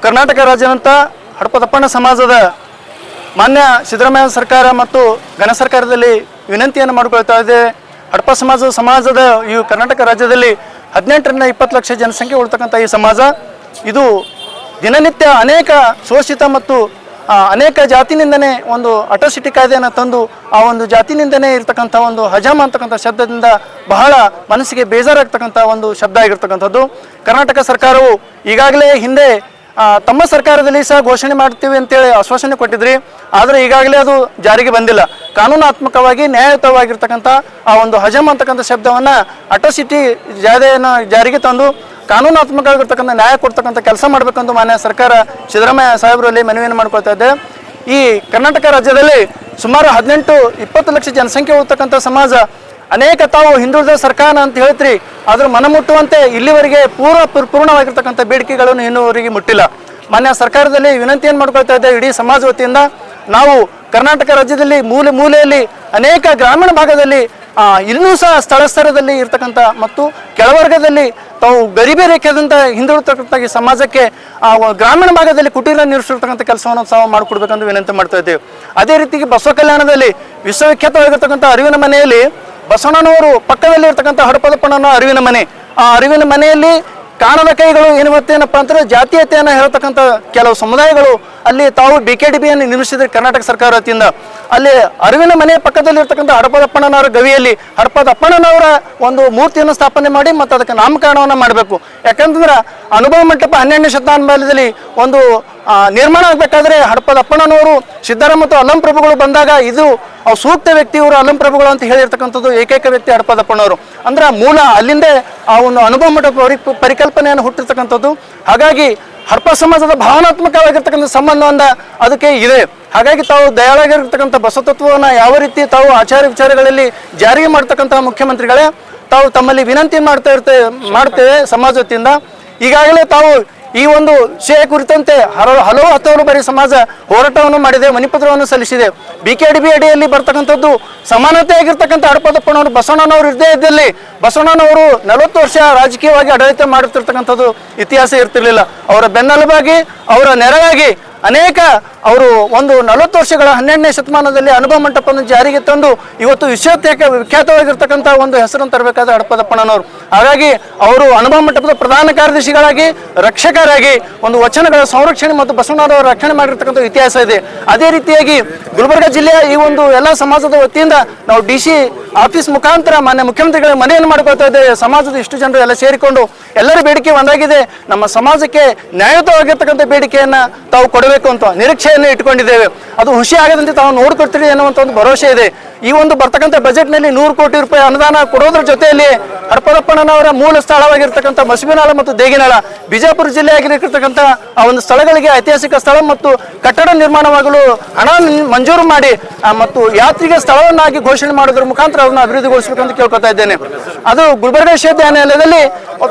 ಕರ್ನಾಟಕ ರಾಜ್ಯಾದ್ಯಂತ ಹಡಪದಪ್ಪಣ್ಣ ಸಮಾಜದ ಮಾನ್ಯ ಸಿದ್ದರಾಮಯ್ಯ ಸರ್ಕಾರ ಮತ್ತು ಘನ ಸರ್ಕಾರದಲ್ಲಿ ವಿನಂತಿಯನ್ನು ಮಾಡಿಕೊಳ್ತಾ ಇದೆ. ಹಡಪ ಸಮಾಜದ ಈ ಕರ್ನಾಟಕ ರಾಜ್ಯದಲ್ಲಿ 18ರಿಂದ 20 ಲಕ್ಷ ಜನಸಂಖ್ಯೆ ಉಳ್ತಕ್ಕಂಥ ಈ ಸಮಾಜ ಇದು ದಿನನಿತ್ಯ ಅನೇಕ ಶೋಷಿತ ಮತ್ತು ಅನೇಕ ಜಾತಿನಿಂದನೇ ಒಂದು ಅಟ್ರಾಸಿಟಿ ಕಾಯ್ದೆಯನ್ನು ತಂದು ಆ ಒಂದು ಜಾತಿನಿಂದನೇ ಇರತಕ್ಕಂಥ ಒಂದು ಹಜಾಮ ಅಂತಕ್ಕಂಥ ಶಬ್ದದಿಂದ ಬಹಳ ಮನಸ್ಸಿಗೆ ಬೇಜಾರಾಗ್ತಕ್ಕಂಥ ಒಂದು ಶಬ್ದ ಆಗಿರ್ತಕ್ಕಂಥದ್ದು. ಕರ್ನಾಟಕ ಸರ್ಕಾರವು ಈಗಾಗಲೇ ಹಿಂದೆ ತಮ್ಮ ಸರ್ಕಾರದಲ್ಲಿ ಸಹ ಘೋಷಣೆ ಮಾಡ್ತೀವಿ ಅಂತೇಳಿ ಆಶ್ವಾಸನೆ ಕೊಟ್ಟಿದ್ರಿ. ಆದರೆ ಈಗಾಗಲೇ ಅದು ಜಾರಿಗೆ ಬಂದಿಲ್ಲ. ಕಾನೂನಾತ್ಮಕವಾಗಿ ನ್ಯಾಯಯುತವಾಗಿರ್ತಕ್ಕಂಥ ಆ ಒಂದು ಹಜಮ್ ಅಂತಕ್ಕಂಥ ಶಬ್ದವನ್ನು ಅಟ್ರಾಸಿಟಿ ಜಾರಿಯನ್ನು ಜಾರಿಗೆ ತಂದು ಕಾನೂನಾತ್ಮಕವಾಗಿರ್ತಕ್ಕಂಥ ನ್ಯಾಯ ಕೊಡ್ತಕ್ಕಂಥ ಕೆಲಸ ಮಾಡಬೇಕಂತ ಮಾನ್ಯ ಸರ್ಕಾರ ಸಿದ್ದರಾಮಯ್ಯ ಸಾಹೇಬರಲ್ಲಿ ಮನವಿಯನ್ನು ಮಾಡ್ಕೊಳ್ತಾ ಇದೆ. ಈ ಕರ್ನಾಟಕ ರಾಜ್ಯದಲ್ಲಿ ಸುಮಾರು 18-20 ಲಕ್ಷ ಜನಸಂಖ್ಯೆ ಉಳ್ತಕ್ಕಂಥ ಸಮಾಜ ಅನೇಕ ತಾವು ಹಿಂದುಳಿದ ಸರ್ಕಾರ ಅಂತ ಹೇಳ್ತೀರಿ, ಆದರೂ ಮನಮುಟ್ಟುವಂತೆ ಇಲ್ಲಿವರೆಗೆ ಪೂರ್ಣವಾಗಿರ್ತಕ್ಕಂಥ ಬೇಡಿಕೆಗಳನ್ನು ಇನ್ನೂವರೆಗೆ ಮುಟ್ಟಿಲ್ಲ. ಮಾನ್ಯ ಸರ್ಕಾರದಲ್ಲಿ ವಿನಂತಿಯನ್ನು ಮಾಡ್ಕೊಳ್ತಾ ಇದ್ದೆ. ಇಡೀ ಸಮಾಜ ವತಿಯಿಂದ ನಾವು ಕರ್ನಾಟಕ ರಾಜ್ಯದಲ್ಲಿ ಮೂಲೆಯಲ್ಲಿ ಅನೇಕ ಗ್ರಾಮೀಣ ಭಾಗದಲ್ಲಿ ಇನ್ನೂ ಸಹ ಸ್ಥಳಸ್ತರದಲ್ಲಿ ಇರ್ತಕ್ಕಂಥ ಮತ್ತು ಕೆಳವರ್ಗದಲ್ಲಿ ತಾವು ಗರೀಬಿ ರೇಖೆಯಿಂದ ಹಿಂದುಳಿತಕ್ಕಂಥ ಈ ಸಮಾಜಕ್ಕೆ ಗ್ರಾಮೀಣ ಭಾಗದಲ್ಲಿ ಕುಟೀರ ನಿರ್ಮಿಸಿರ್ತಕ್ಕಂಥ ಕೆಲಸವನ್ನು ಸಹ ಮಾಡಿಕೊಡ್ಬೇಕಂತ ವಿನಂತಿ ಮಾಡ್ತಾ ಇದ್ದೇವೆ. ಅದೇ ರೀತಿಗೆ ಬಸವ ಕಲ್ಯಾಣದಲ್ಲಿ ವಿಶ್ವವಿಖ್ಯಾತವಾಗಿರ್ತಕ್ಕಂಥ ಅರಿವಿನ ಮನೆಯಲ್ಲಿ ಬಸವಣ್ಣನವರು ಪಕ್ಕದಲ್ಲಿ ಇರ್ತಕ್ಕಂಥ ಹಡಪದಪ್ಪಣ್ಣನ ಅರಿವಿನ ಮನೆ, ಆ ಅರಿವಿನ ಮನೆಯಲ್ಲಿ ಕಾಣದ ಕೈಗಳು ಏನಪ್ಪಾ ಅಂದ್ರೆ ಜಾತೀಯತೆಯನ್ನು ಹೇಳ್ತಕ್ಕಂಥ ಕೆಲವು ಸಮುದಾಯಗಳು ಅಲ್ಲಿ ತಾವು BKDBಯನ್ನು ನಿರ್ಮಿಸಿದ್ರೆ ಕರ್ನಾಟಕ ಸರ್ಕಾರ ವತಿಯಿಂದ ಅಲ್ಲಿ ಅರಿವಿನ ಮನೆ ಪಕ್ಕದಲ್ಲಿ ಇರ್ತಕ್ಕಂಥ ಹಡಪದಪ್ಪಣ್ಣನವರ ಗವಿಯಲ್ಲಿ ಹಡಪದಪ್ಪಣ್ಣನವರ ಒಂದು ಮೂರ್ತಿಯನ್ನು ಸ್ಥಾಪನೆ ಮಾಡಿ ಮತ್ತು ಅದಕ್ಕೆ ನಾಮಕರಣವನ್ನು ಮಾಡಬೇಕು. ಯಾಕಂತಂದ್ರೆ ಅನುಭವ ಮಂಟಪ 12ನೇ ಶತಮಾನದಲ್ಲಿ ಒಂದು ನಿರ್ಮಾಣ ಆಗಬೇಕಾದ್ರೆ ಹಡಪದಪ್ಪಣ್ಣನವರು ಸಿದ್ದರಾಮ ಮತ್ತು ಅಲ್ಲಂ ಪ್ರಭುಗಳು ಬಂದಾಗ ಇದು ಸೂಕ್ತ ವ್ಯಕ್ತಿ ಇವರು ಅಲ್ಲಂ ಪ್ರಭುಗಳು ಅಂತ ಹೇಳಿರ್ತಕ್ಕಂಥದ್ದು ಏಕೈಕ ವ್ಯಕ್ತಿ ಹಡಪದಪ್ಪಣ್ಣವರು. ಅಂದ್ರೆ ಮೂಲ ಅಲ್ಲಿಂದೇ ಆ ಒಂದು ಅನುಭವ ಮಂಟಪ ಪರಿಕಲ್ಪನೆಯನ್ನು ಹುಟ್ಟಿರ್ತಕ್ಕಂಥದ್ದು. ಹಾಗಾಗಿ ಹಡಪ ಸಮಾಜದ ಭಾವನಾತ್ಮಕವಾಗಿರ್ತಕ್ಕಂಥ ಸಂಬಂಧವನ್ನ ಅದಕ್ಕೆ ಇದೆ. ಹಾಗಾಗಿ ತಾವು ದಯಾಳಾಗಿರ್ತಕ್ಕಂಥ ಬಸವತತ್ವವನ್ನು ಯಾವ ರೀತಿ ತಾವು ಆಚಾರ ವಿಚಾರಗಳಲ್ಲಿ ಜಾರಿಗೆ ಮಾಡ್ತಕ್ಕಂಥ ಮುಖ್ಯಮಂತ್ರಿಗಳೇ ತಾವು ತಮ್ಮಲ್ಲಿ ವಿನಂತಿ ಮಾಡ್ತೇವೆ ಸಮಾಜ ವತಿಯಿಂದ. ಈಗಾಗಲೇ ತಾವು ಈ ಒಂದು ವಿಷಯ ಕುರಿತಂತೆ ಹಲವು ಬಾರಿ ಸಮಾಜ ಹೋರಾಟವನ್ನು ಮಾಡಿದೆ, ಮನಿಪತ್ರವನ್ನು ಸಲ್ಲಿಸಿದೆ. BKDB ಅಡಿಯಲ್ಲಿ ಬರ್ತಕ್ಕಂಥದ್ದು ಸಮಾನತೆಯಾಗಿರ್ತಕ್ಕಂಥ ಹಡಪದಪ್ಪನವರು ಬಸವಣ್ಣನವರು ಇರದೇ ಇದ್ದಲ್ಲಿ ಬಸವಣ್ಣನವರು 40 ವರ್ಷ ರಾಜಕೀಯವಾಗಿ ಆಡಳಿತ ಮಾಡುತ್ತಿರ್ತಕ್ಕಂಥದ್ದು ಇತಿಹಾಸ ಇರ್ತಿರ್ಲಿಲ್ಲ. ಅವರ ಬೆನ್ನೆಲುಬಾಗಿ ಅವರ ನೆರವಾಗಿ ಅನೇಕ ಅವರು ಒಂದು 40 ವರ್ಷಗಳ 12ನೇ ಶತಮಾನದಲ್ಲಿ ಅನುಭವ ಮಂಟಪವನ್ನು ಜಾರಿಗೆ ತಂದು ಇವತ್ತು ವಿಖ್ಯಾತವಾಗಿರ್ತಕ್ಕಂಥ ಒಂದು ಹೆಸರನ್ನು ತರಬೇಕಾದ ಹಡಪದಪ್ಪಣ್ಣನವರು. ಹಾಗಾಗಿ ಅವರು ಅನುಭವ ಮಂಟಪದ ಪ್ರಧಾನ ಕಾರ್ಯದರ್ಶಿಗಳಾಗಿ ರಕ್ಷಕರಾಗಿ ಒಂದು ವಚನಗಳ ಸಂರಕ್ಷಣೆ ಮತ್ತು ಬಸವಣ್ಣನವರ ರಕ್ಷಣೆ ಮಾಡಿರ್ತಕ್ಕಂಥ ಇತಿಹಾಸ ಇದೆ. ಅದೇ ರೀತಿಯಾಗಿ ಗುಲ್ಬರ್ಗ ಜಿಲ್ಲೆಯ ಈ ಒಂದು ಎಲ್ಲ ಸಮಾಜದ ವತಿಯಿಂದ ನಾವು DC ಆಫೀಸ್ ಮುಖಾಂತರ ಮಾನ್ಯ ಮುಖ್ಯಮಂತ್ರಿಗಳ ಮನೆಯನ್ನು ಮಾಡಿಕೊಳ್ತಾ ಇದ್ದೇವೆ. ಸಮಾಜದ ಇಷ್ಟು ಜನರು ಎಲ್ಲ ಸೇರಿಕೊಂಡು ಎಲ್ಲರ ಬೇಡಿಕೆ ಒಂದಾಗಿದೆ. ನಮ್ಮ ಸಮಾಜಕ್ಕೆ ನ್ಯಾಯಯುತವಾಗಿರ್ತಕ್ಕಂಥ ಬೇಡಿಕೆಯನ್ನು ತಾವು ಕೊಡಬೇಕು ಅಂತ ನಿರೀಕ್ಷೆಯನ್ನು ಇಟ್ಕೊಂಡಿದ್ದೇವೆ. ಅದು ಹುಷಿ ಆಗದಂತೆ ತಾವು ನೋಡ್ಕೊಡ್ತೀರಿ ಅನ್ನುವಂಥ ಒಂದು ಭರವಸೆ ಇದೆ. ಈ ಒಂದು ಬರ್ತಕ್ಕಂಥ ಬಜೆಟ್ನಲ್ಲಿ 100 ಕೋಟಿ ರೂಪಾಯಿ ಅನುದಾನ ಕೊಡೋದ್ರ ಜೊತೆಯಲ್ಲಿ ಹಡಪದಪ್ಪಣ್ಣನವರ ಮೂಲ ಸ್ಥಳವಾಗಿರ್ತಕ್ಕಂಥ ಮಸಬಿನಾಳ ಮತ್ತು ದೇಗಿನಾಳ ಬಿಜಾಪುರ ಜಿಲ್ಲೆಯಾಗಿರ್ತಕ್ಕಂಥ ಆ ಒಂದು ಸ್ಥಳಗಳಿಗೆ ಐತಿಹಾಸಿಕ ಸ್ಥಳ ಮತ್ತು ಕಟ್ಟಡ ನಿರ್ಮಾಣವಾಗಲು ಹಣ ಮಂಜೂರು ಮಾಡಿ ಮತ್ತು ಯಾತ್ರಿಕ ಸ್ಥಳವನ್ನಾಗಿ ಘೋಷಣೆ ಮಾಡೋದ್ರ ಮುಖಾಂತರ ಅದನ್ನು ಅಭಿವೃದ್ಧಿಗೊಳಿಸಬೇಕಂತ ಕೇಳ್ಕೊತಾ ಇದ್ದೇನೆ. ಅದು ಗುಲ್ಬರ್ಗ ವಿಶ್ವವಿದ್ಯಾನಿಲಯದಲ್ಲಿ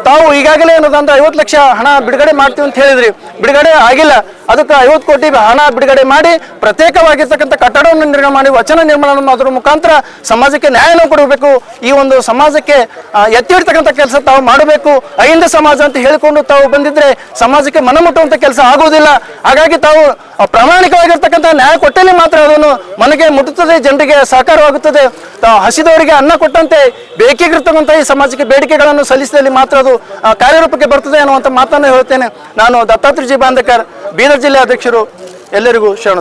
ತಾವು ಈಗಾಗಲೇ ಅನ್ನೋದಂತ 50 ಲಕ್ಷ ಹಣ ಬಿಡುಗಡೆ ಮಾಡ್ತೀವಿ ಅಂತ ಹೇಳಿದ್ರಿ, ಬಿಡುಗಡೆ ಆಗಿಲ್ಲ. ಅದಕ್ಕೆ 50 ಕೋಟಿ ಹಣ ಬಿಡುಗಡೆ ಮಾಡಿ ಪ್ರತ್ಯೇಕವಾಗಿರ್ತಕ್ಕಂಥ ಕಟ್ಟಡವನ್ನು ನಿರ್ಮಾಣ ಮಾಡಿ ವಚನ ನಿರ್ಮಾಣ ಮಾಡೋದ್ರ ಮುಖಾಂತರ ಸಮಾಜಕ್ಕೆ ನ್ಯಾಯವನ್ನು ಕೊಡಬೇಕು. ಈ ಒಂದು ಸಮಾಜಕ್ಕೆ ಎತ್ತಿ ಇಡ್ತಕ್ಕಂಥ ಕೆಲಸ ತಾವು ಮಾಡಬೇಕು. ಅಹಿಂದ ಸಮಾಜ ಅಂತ ಹೇಳಿಕೊಂಡು ತಾವು ಬಂದಿದ್ರೆ ಸಮಾಜಕ್ಕೆ ಮನಮುಟ್ಟುವಂಥ ಕೆಲಸ ಆಗುವುದಿಲ್ಲ. ಹಾಗಾಗಿ ತಾವು ಪ್ರಾಮಾಣಿಕವಾಗಿರ್ತಕ್ಕಂಥ ನ್ಯಾಯ ಕೊಟ್ಟಲ್ಲಿ ಮಾತ್ರ ಅದನ್ನು ಮನೆಗೆ ಮುಟ್ಟುತ್ತದೆ, ಜನರಿಗೆ ಸಹಕಾರವಾಗುತ್ತದೆ. ತಾವು ಹಸಿದವರಿಗೆ ಅನ್ನ ಕೊಟ್ಟಂತೆ ಬೇಕಾಗಿರ್ತಕ್ಕಂಥ ಈ ಸಮಾಜಕ್ಕೆ ಬೇಡಿಕೆಗಳನ್ನು ಸಲ್ಲಿಸಿದಲ್ಲಿ ಮಾತ್ರ ಅದು ಕಾರ್ಯರೂಪಕ್ಕೆ ಬರ್ತದೆ ಅನ್ನುವಂಥ ಮಾತನ್ನು ಹೇಳ್ತೇನೆ. ನಾನು ದತ್ತಾತ್ರೇಯ ಜಿ ಬಾಂಧಕರ್, ಬೀದರ್ ಜಿಲ್ಲೆ ಅಧ್ಯಕ್ಷರು. ಎಲ್ಲರಿಗೂ ಶರಣ.